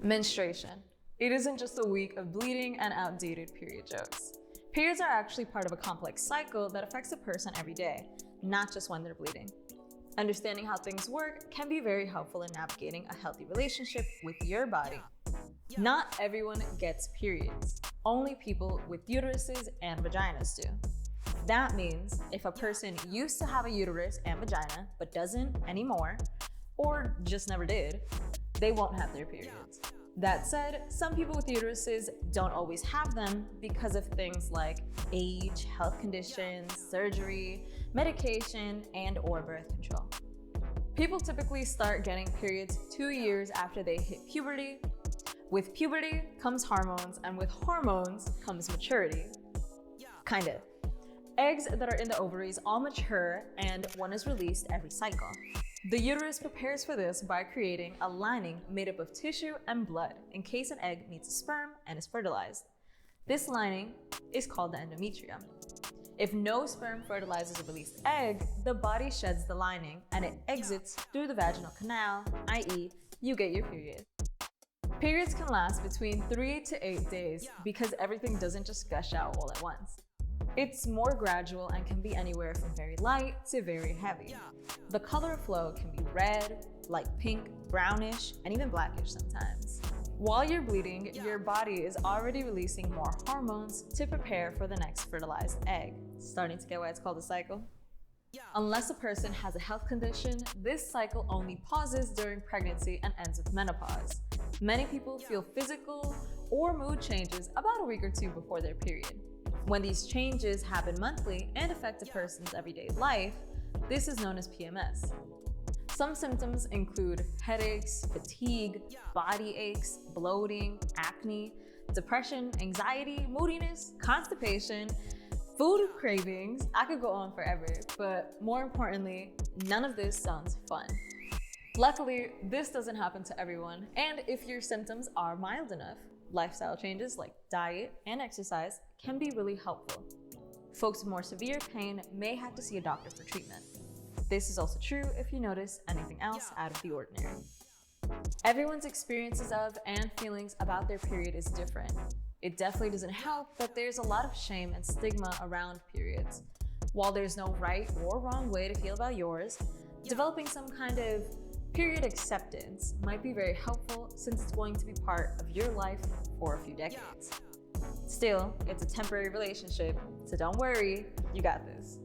Menstruation. It isn't just a week of bleeding and outdated period jokes. Periods are actually part of a complex cycle that affects a person every day, not just when they're bleeding. Understanding how things work can be very helpful in navigating a healthy relationship with your body. Not everyone gets periods. Only people with uteruses and vaginas do. That means if a person used to have a uterus and vagina but doesn't anymore, or just never did, they won't have their periods. That said, some people with uteruses don't always have them because of things like age, health conditions, surgery, medication, and/or birth control. People typically start getting periods 2 years after they hit puberty. With puberty comes hormones, and with hormones comes maturity. Kinda. Eggs that are in the ovaries all mature, and one is released every cycle. The uterus prepares for this by creating a lining made up of tissue and blood in case an egg meets a sperm and is fertilized. This lining is called the endometrium. If no sperm fertilizes a released egg, the body sheds the lining and it exits through the vaginal canal, i.e., you get your period. Periods can last between 3 to 8 days because everything doesn't just gush out all at once. It's more gradual and can be anywhere from very light to very heavy. The color flow can be red, light pink, brownish, and even blackish sometimes. While you're bleeding, your body is already releasing more hormones to prepare for the next fertilized egg. Starting to get why it's called a cycle? Unless a person has a health condition, this cycle only pauses during pregnancy and ends with menopause. Many people feel physical or mood changes about a week or two before their period. When these changes happen monthly and affect a person's everyday life, this is known as PMS. Some symptoms include headaches, fatigue, body aches, bloating, acne, depression, anxiety, moodiness, constipation, food cravings. I could go on forever, but more importantly, none of this sounds fun. Luckily, this doesn't happen to everyone, and if your symptoms are mild enough, lifestyle changes like diet and exercise can be really helpful. Folks with more severe pain may have to see a doctor for treatment. This is also true if you notice anything else out of the ordinary. Everyone's experiences of and feelings about their period is different. It definitely doesn't help that there's a lot of shame and stigma around periods. While there's no right or wrong way to feel about yours, developing some kind of period acceptance might be very helpful since it's going to be part of your life for a few decades. Still, it's a temporary relationship, so don't worry, you got this.